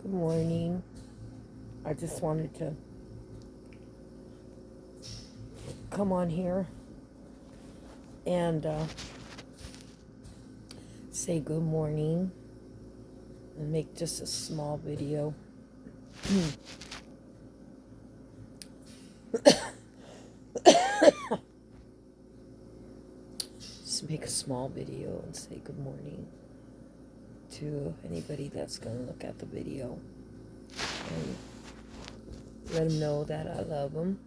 Good morning. I just wanted to come on here and say good morning and make just a small video. Just make a small video and say good morning to anybody that's going to look at the video and let them know that I love them.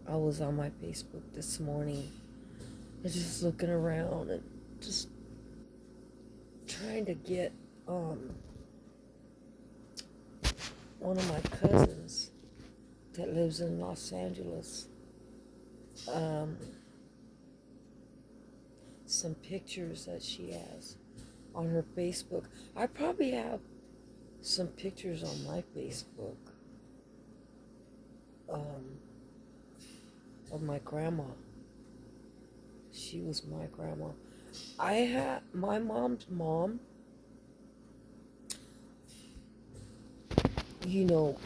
I was on my Facebook this morning and just looking around and just trying to get one of my cousins that lives in Los Angeles some pictures that she has on her Facebook. I probably have some pictures on my Facebook of my grandma. She was my grandma. I had my mom's mom. You know,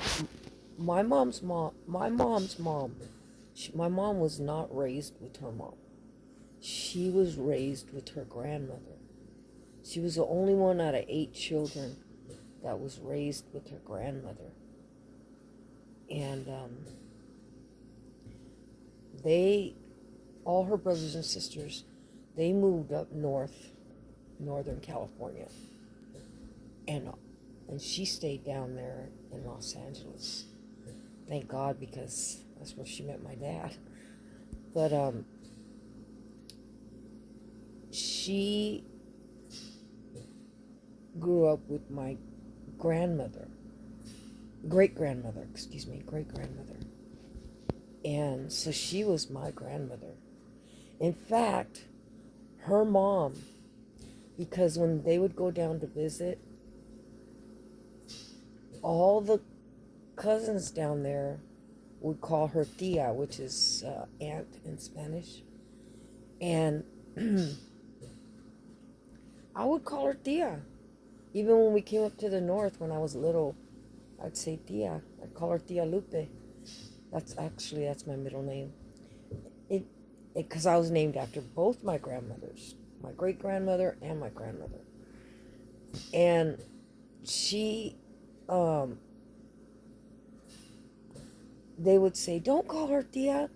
my mom's mom. My mom was not raised with her mom. She was raised with her grandmother. She was the only one out of 8 children that was raised with her grandmother. And all her brothers and sisters, they moved up Northern California. And she stayed down there in Los Angeles. Thank God, because that's where she met my dad. But she grew up with my great-grandmother. And so she was my grandmother. In fact, her mom, because when they would go down to visit, all the cousins down there would call her tia, which is aunt in Spanish. And I would call her tia. Even when we came up to the north when I was little, I'd say tia. I'd call her Tia Lupe. That's my middle name. Because I was named after both my grandmothers, my great-grandmother and my grandmother. And she, they would say, don't call her tia,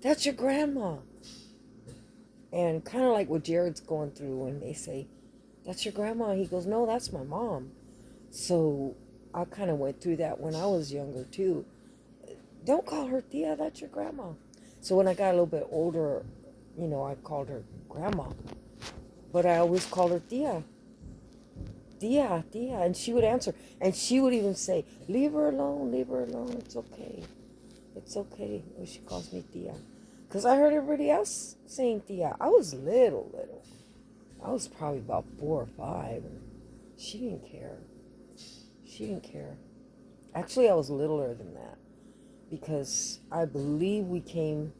that's your grandma. And kind of like what Jared's going through when they say, that's your grandma. He goes, no, that's my mom. So I kind of went through that when I was younger too. Don't call her tia, that's your grandma. So when I got a little bit older, I called her grandma. But I always called her tia. Tia. And she would answer. And she would even say, leave her alone, it's okay. It's okay when she calls me tia. Because I heard everybody else saying tia. I was little. I was probably about 4 or 5. And she didn't care. Actually, I was littler than that. Because I believe we came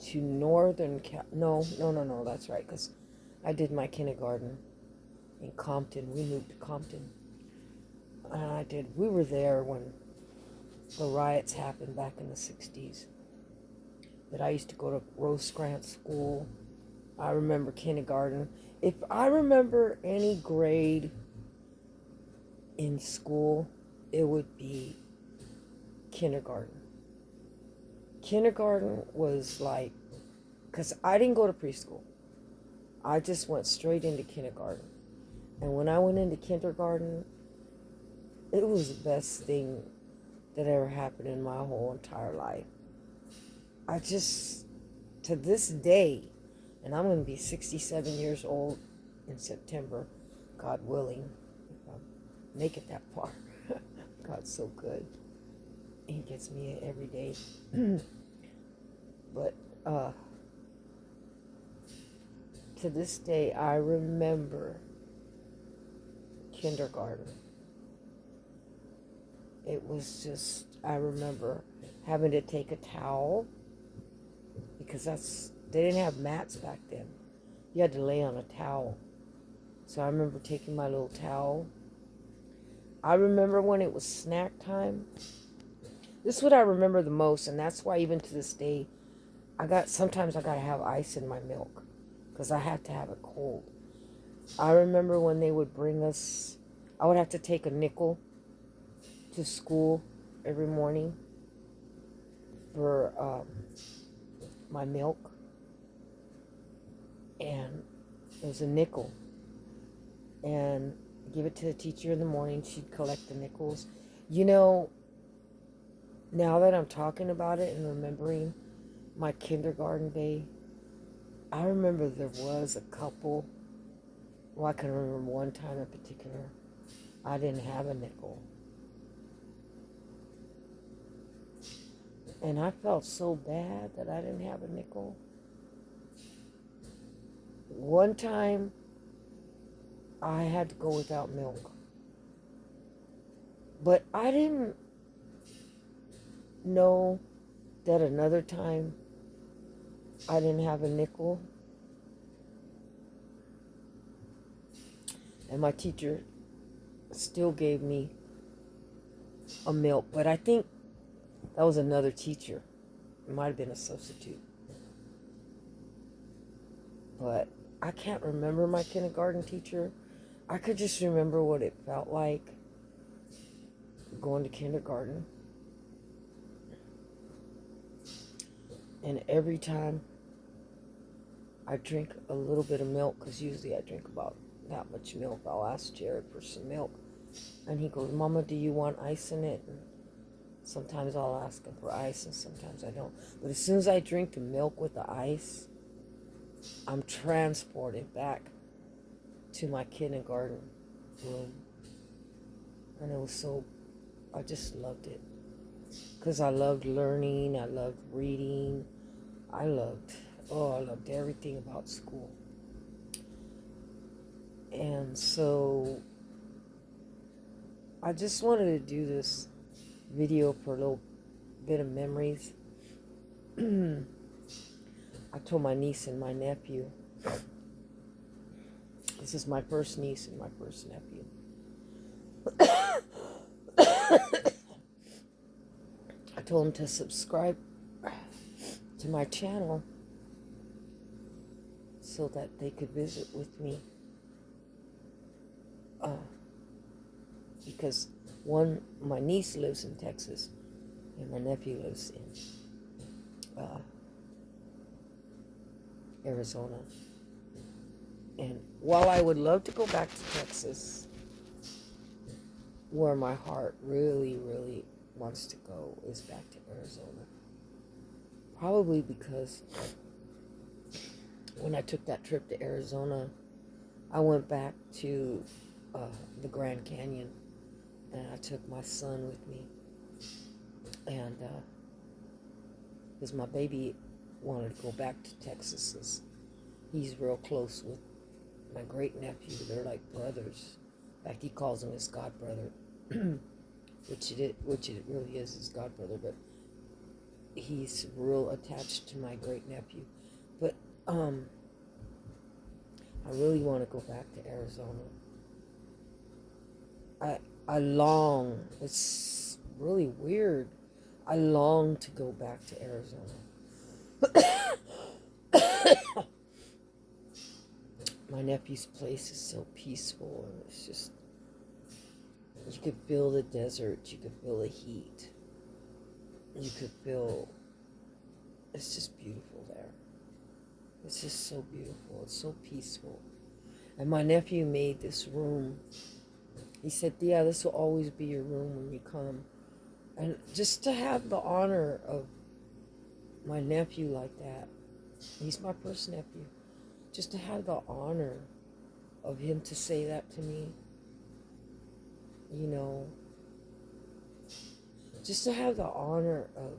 to No, that's right. Because I did my kindergarten in Compton. We moved to Compton. And we were there when the riots happened back in the 60s. But I used to go to Rosecrans School. I remember kindergarten. If I remember any grade in school, it would be kindergarten. Kindergarten was like, because I didn't go to preschool. I just went straight into kindergarten. And when I went into kindergarten, it was the best thing that ever happened in my whole entire life. To this day, and I'm going to be 67 years old in September, God willing, if I make it that far. God's so good. He gets me every day. But to this day, I remember kindergarten. It was just, I remember having to take a towel, because they didn't have mats back then. You had to lay on a towel. So I remember taking my little towel, I remember when it was snack time. This is what I remember the most, and that's why even to this day, sometimes I gotta have ice in my milk because I had to have it cold. I remember when they would bring us, I would have to take a nickel to school every morning for my milk, and it was a nickel, and give it to the teacher in the morning. She'd collect the nickels. You know, now that I'm talking about it and remembering my kindergarten day, I remember there was a couple. Well, I can remember one time in particular, I didn't have a nickel. And I felt so bad that I didn't have a nickel. One time, I had to go without milk. But I didn't know that another time I didn't have a nickel. And my teacher still gave me a milk. But I think that was another teacher. It might have been a substitute. But I can't remember my kindergarten teacher. I could just remember what it felt like going to kindergarten. And every time I drink a little bit of milk, because usually I drink about that much milk, I'll ask Jared for some milk. And he goes, Mama, do you want ice in it? And sometimes I'll ask him for ice and sometimes I don't. But as soon as I drink the milk with the ice, I'm transported back to my kindergarten room. And it was so, I just loved it. Because I loved learning, I loved reading, I loved everything about school. And so I just wanted to do this video for a little bit of memories. I told my niece and my nephew, this is my first niece and my first nephew. I told them to subscribe to my channel so that they could visit with me. Because my niece lives in Texas and my nephew lives in Arizona. And while I would love to go back to Texas, where my heart really, really wants to go is back to Arizona. Probably because when I took that trip to Arizona, I went back to the Grand Canyon, and I took my son with me. And because my baby wanted to go back to Texas, he's real close with my great nephew. They're like brothers. In fact, he calls him his god brother, which it really is his god brother. But he's real attached to my great nephew. But I really want to go back to Arizona. I long. It's really weird. I long to go back to Arizona. My nephew's place is so peaceful, and it's just, you could feel the desert, you could feel the heat, you could feel, it's just beautiful there. It's just so beautiful, it's so peaceful. And my nephew made this room. He said, yeah, this will always be your room when you come. And just to have the honor of my nephew like that, he's my first nephew, just to have the honor of him to say that to me, you know, just to have the honor of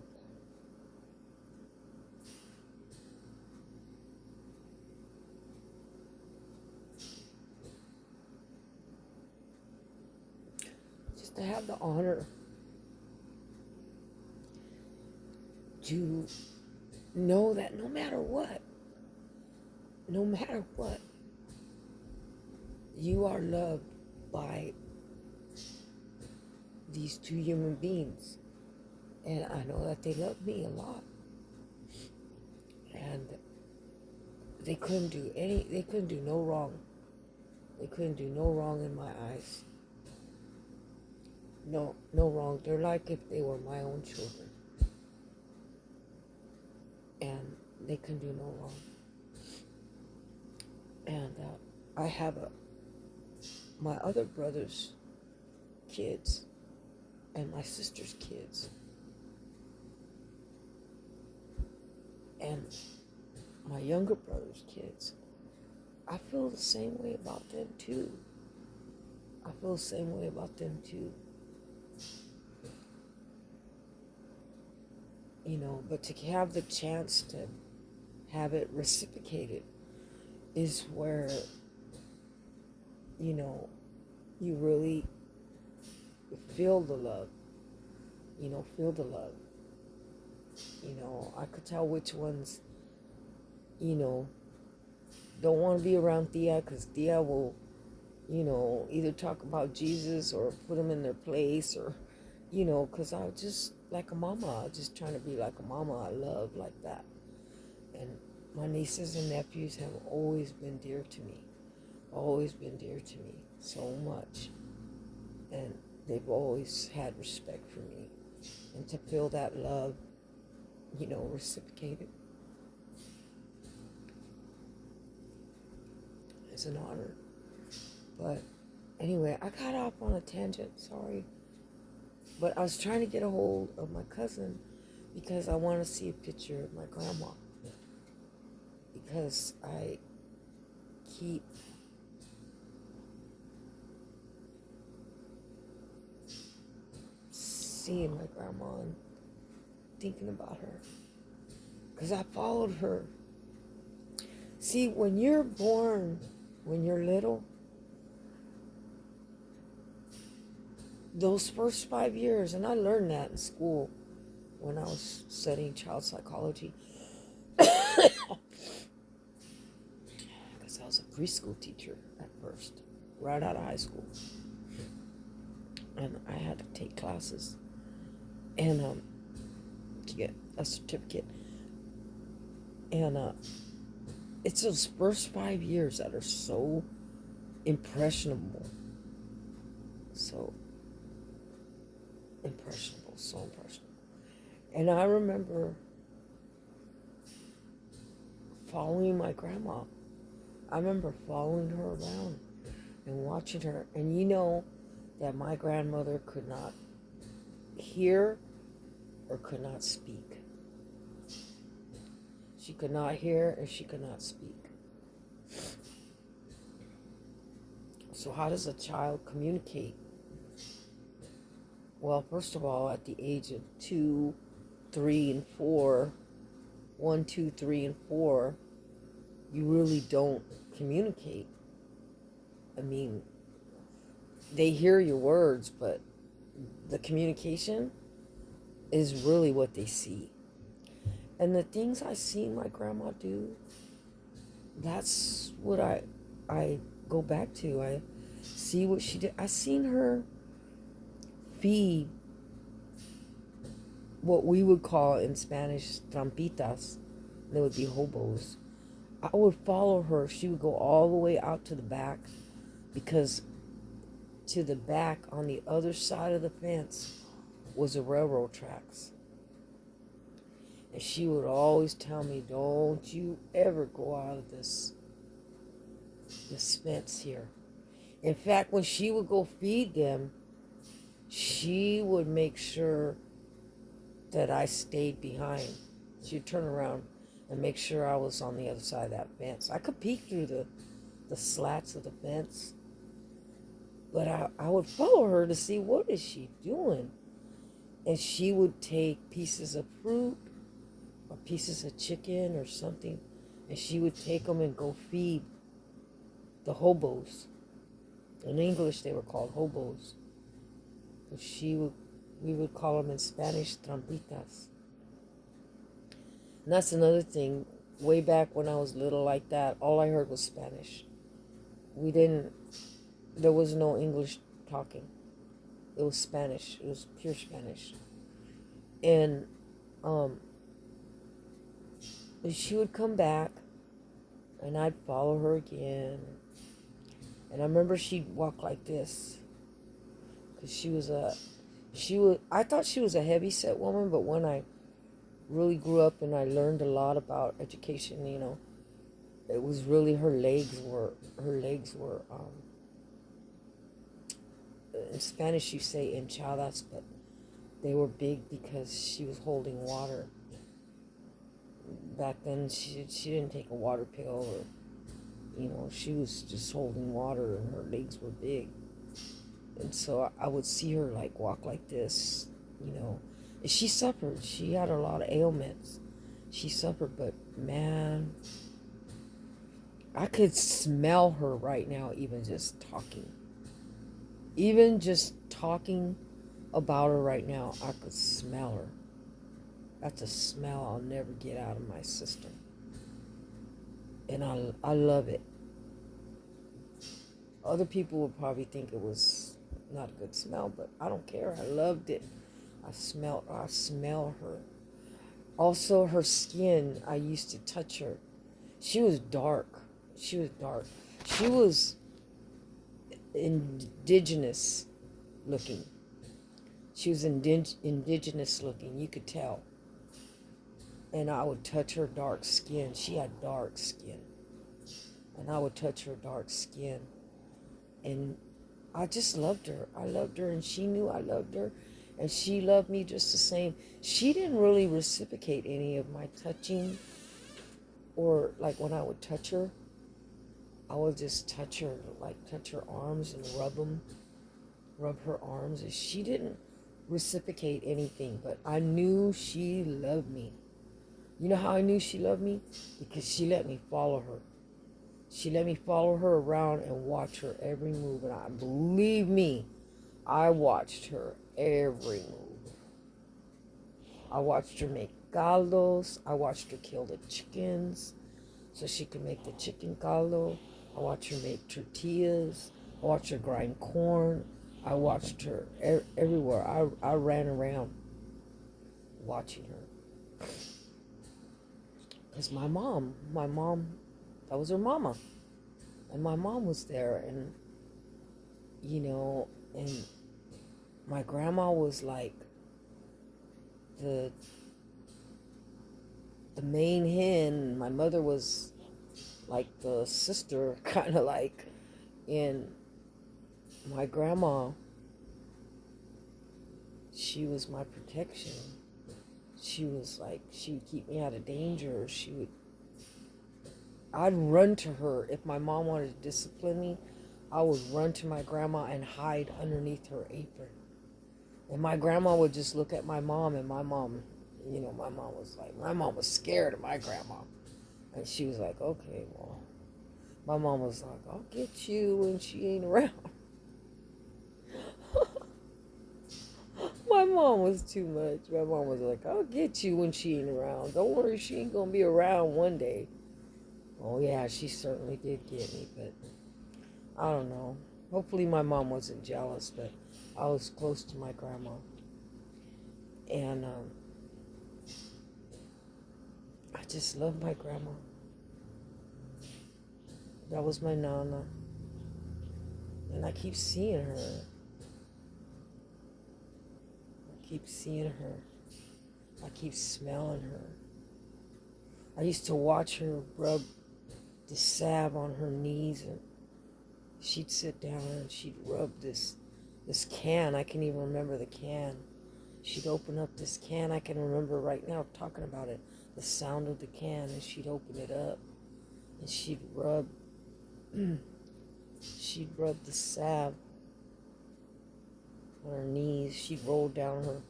to know that no matter what, you are loved by these two human beings. And I know that they love me a lot. And they couldn't do no wrong. They couldn't do no wrong in my eyes. No wrong. They're like if they were my own children. And they couldn't do no wrong. And I have my other brother's kids and my sister's kids. And my younger brother's kids. I feel the same way about them too. I feel the same way about them too. You know, but to have the chance to have it reciprocated is where, you know, you really feel the love. You know, feel the love. You know, I could tell which ones, you know, don't want to be around Tia, because Tia will, you know, either talk about Jesus or put them in their place, or, you know, because I was just like a mama. I was just trying to be like a mama I love like that. And my nieces and nephews have always been dear to me. Always been dear to me so much. And they've always had respect for me. And to feel that love, you know, reciprocated, it's an honor. But anyway, I got off on a tangent, sorry. But I was trying to get a hold of my cousin because I want to see a picture of my grandma. Because I keep seeing my grandma and thinking about her. Because I followed her. See, when you're born, when you're little, those first 5 years, and I learned that in school when I was studying child psychology. Because I was a preschool teacher at first, right out of high school. And I had to take classes and to get a certificate. And it's those first 5 years that are so impressionable. So impressionable. And I remember following my grandma. I remember following her around and watching her. And you know that my grandmother could not hear or could not speak. She could not hear and she could not speak. So how does a child communicate? Well, first of all, at the age of 2, 3, and 4, 1, 2, 3, and 4, you really don't communicate. I mean, they hear your words, but the communication is really what they see. And the things I seen my grandma do, that's what I go back to. I see what she did. I seen her feed what we would call in Spanish trampitas. They would be hobos. I would follow her. She would go all the way out to the back, because to the back on the other side of the fence was the railroad tracks. And she would always tell me, don't you ever go out of this fence here. In fact, when she would go feed them, she would make sure that I stayed behind. She'd turn around and make sure I was on the other side of that fence. I could peek through the slats of the fence, but I would follow her to see what is she doing. And she would take pieces of fruit or pieces of chicken or something, and she would take them and go feed the hobos. In English, they were called hobos. But we would call them in Spanish trampitas. And that's another thing. Way back when I was little like that, all I heard was Spanish. There was no English talking. It was Spanish. It was pure Spanish. And um, she would come back, and I'd follow her again. And I remember she'd walk like this, because I thought she was a heavy set woman, but when I really grew up and I learned a lot about education, it was really her legs were in Spanish you say hinchadas, but they were big because she was holding water. Back then she didn't take a water pill, or she was just holding water, and her legs were big. And so I would see her like walk like this, and she suffered. She had a lot of ailments. She suffered, but man, I could smell her right now, even just talking. Even just talking about her right now, I could smell her. That's a smell I'll never get out of my system. And I love it. Other people would probably think it was not a good smell, but I don't care. I loved it. I smell her. Also, her skin, I used to touch her. She was dark. She was dark. She was indigenous looking. She was indigenous looking. You could tell. And I would touch her dark skin. She had dark skin. And I would touch her dark skin. And I just loved her. I loved her, and she knew I loved her. And she loved me just the same. She didn't really reciprocate any of my touching. Or like when I would touch her, I would just touch her, like touch her arms and rub her arms. And she didn't reciprocate anything, but I knew she loved me. You know how I knew she loved me? Because she let me follow her. She let me follow her around and watch her every move. And believe me, I watched her every move. I watched her make caldos. I watched her kill the chickens so she could make the chicken caldo. I watched her make tortillas. I watched her grind corn. I watched her everywhere. I ran around watching her. Because my mom, that was her mama. And my mom was there, and, and my grandma was like the main hen. My mother was like the sister, kind of like. And my grandma, she was my protection. She was like, she would keep me out of danger. I'd run to her. If my mom wanted to discipline me, I would run to my grandma and hide underneath her apron. And my grandma would just look at my mom, and my mom was scared of my grandma. And she was like, okay, well, my mom was like, I'll get you when she ain't around. My mom was too much. My mom was like, I'll get you when she ain't around. Don't worry, she ain't gonna be around one day. Oh yeah, she certainly did get me, but I don't know. Hopefully my mom wasn't jealous, but I was close to my grandma. And I just love my grandma. That was my nana. And I keep seeing her. I keep seeing her. I keep smelling her. I used to watch her rub the salve on her knees, and she'd sit down and she'd rub this can. I can even remember the can. She'd open up this can. I can remember right now talking about it. The sound of the can, and she'd open it up, and she'd rub the salve on her knees. She'd roll down her,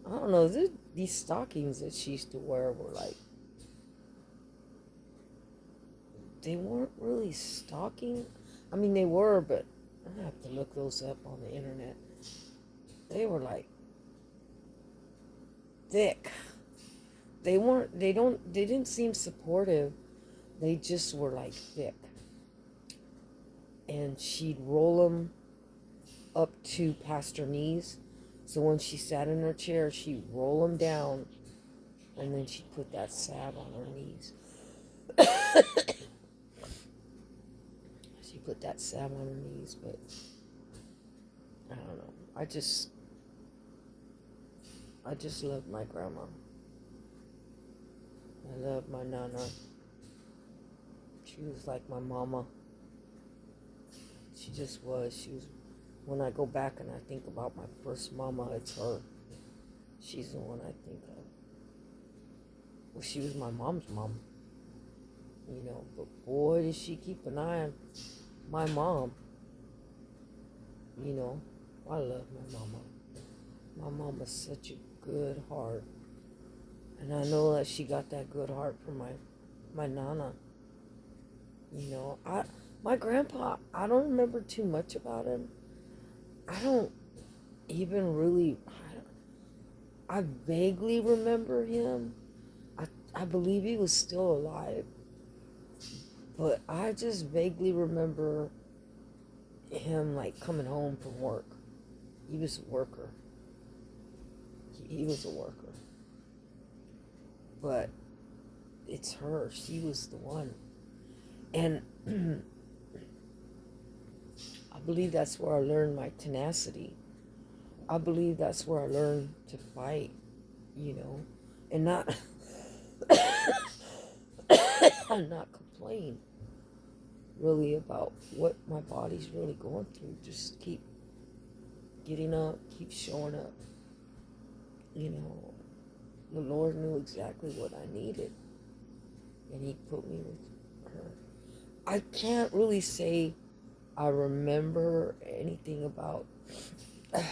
I don't know, these stockings that she used to wear were like, they weren't really stocking. I mean, they were, but I have to look those up on the internet. They were like thick. They didn't seem supportive. They just were like thick. And she'd roll them up to past her knees. So when she sat in her chair, she'd roll them down, and then she'd put that salve on her knees. She put that salve on her knees, but I don't know. I just love my grandma. I love my nana. She was like my mama. She just was. She was. When I go back and I think about my first mama, it's her. She's the one I think of. Well, she was my mom's mom, but boy, did she keep an eye on my mom. I love my mama. My mama's such a good heart. And I know that she got that good heart from my nana. My grandpa, I don't remember too much about him. I don't even really, I vaguely remember him. I believe he was still alive. But I just vaguely remember him like coming home from work. He was a worker. He was a worker. But it's her. She was the one. And I believe that's where I learned my tenacity. I believe that's where I learned to fight, and not not complain really about what my body's really going through. Just keep getting up, keep showing up. The Lord knew exactly what I needed, and He put me with her. I can't really say I remember anything about, I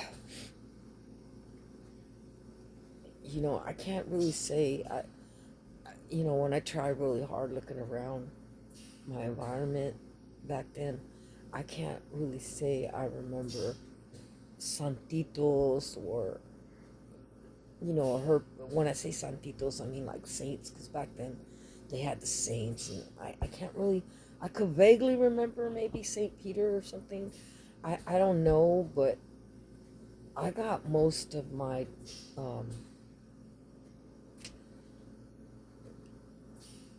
can't really say, when I tried really hard looking around my environment back then, I can't really say I remember santitos or, her. When I say santitos, I mean like saints, because back then they had the saints, and I can't really, I could vaguely remember maybe St. Peter or something. I don't know, but I got most of my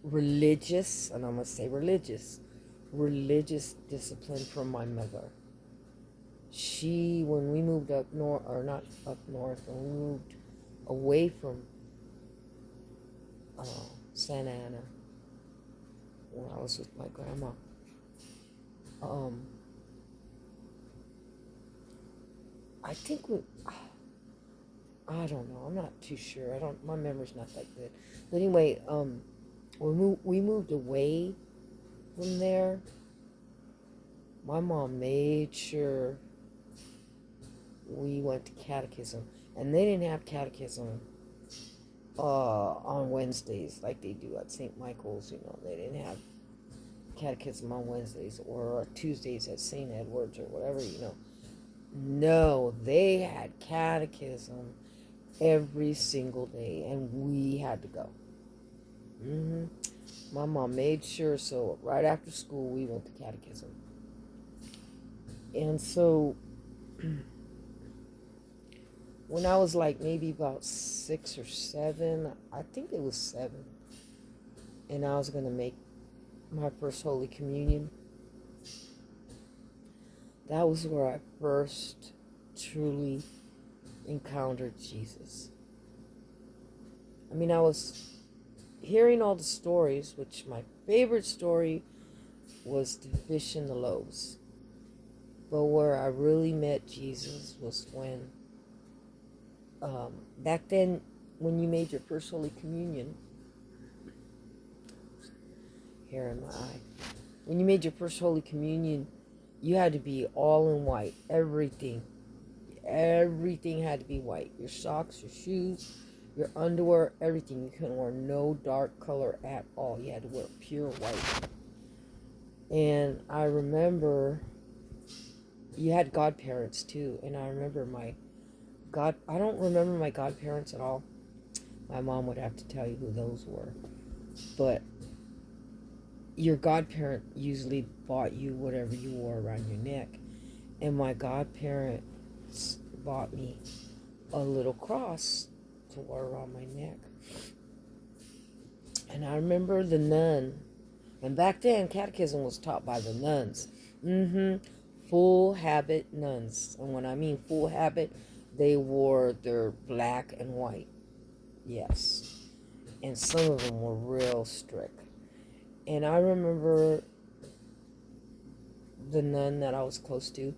religious, and I'm going to say religious discipline from my mother. When we moved up north, or not up north, when we moved away from Santa Ana, when I was with my grandma, I think I don't know, I'm not too sure. My memory's not that good. But anyway, when we moved away from there, my mom made sure we went to catechism. And they didn't have catechism on Wednesdays like they do at St. Michael's. They didn't have catechism on Wednesdays or Tuesdays at St. Edward's or whatever. No, they had catechism every single day, and we had to go. My mom made sure, so right after school we went to catechism. And so when I was like maybe about 6 or 7, I think it was 7, and I was going to make my first Holy Communion, that was where I first truly encountered Jesus. I mean, I was hearing all the stories, which my favorite story was the fish and the loaves. But where I really met Jesus was when, back then, when you made your first Holy Communion, hair in my eye, when you made your first Holy Communion, you had to be all in white. Everything had to be white. Your socks, your shoes, your underwear, everything. You couldn't wear no dark color at all. You had to wear pure white. And I remember you had godparents too. And I remember I don't remember my godparents at all. My mom would have to tell you who those were. But your godparent usually bought you whatever you wore around your neck. And my godparents bought me a little cross to wear around my neck. And I remember the nun, and back then catechism was taught by the nuns. Full habit nuns. And when I mean full habit, they wore their black and white. Yes. And some of them were real strict. And I remember the nun that I was close to,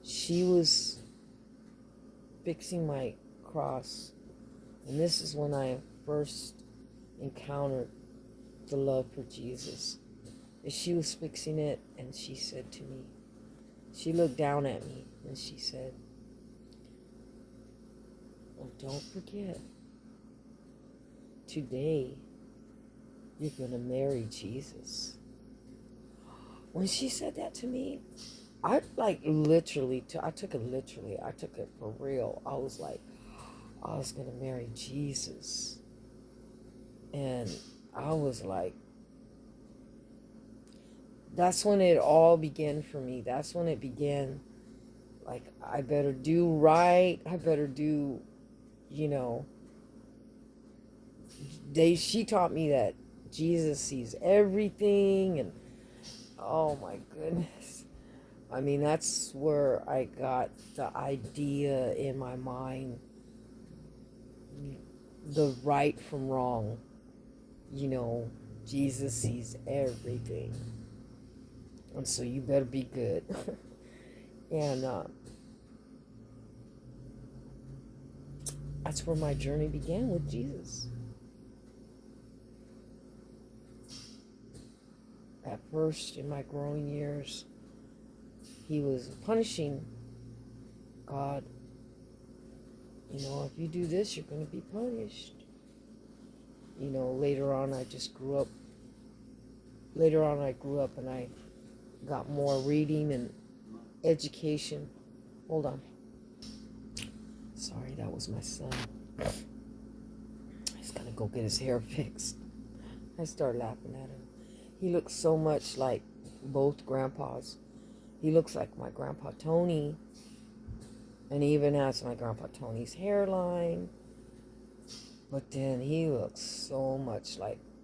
she was fixing my cross. And this is when I first encountered the love for Jesus. And she was fixing it, and she said to me, she looked down at me, and she said, "Oh, don't forget, today you're going to marry Jesus." When she said that to me, I literally, I took it literally. I took it for real. I was like, I was going to marry Jesus. And I was like, that's when it all began for me. That's when it began. Like, I better do right. I better do, she taught me that Jesus sees everything. And oh my goodness. I mean, that's where I got the idea in my mind, the right from wrong. Jesus sees everything. And so you better be good. And that's where my journey began with Jesus. At first, in my growing years, he was punishing God. If you do this, you're going to be punished. Later on, I grew up and I got more reading and education. Hold on. Sorry, that was my son. He's going to go get his hair fixed. I started laughing at him. He looks so much like both grandpas. He looks like my grandpa Tony. And he even has my grandpa Tony's hairline. But then he looks so much like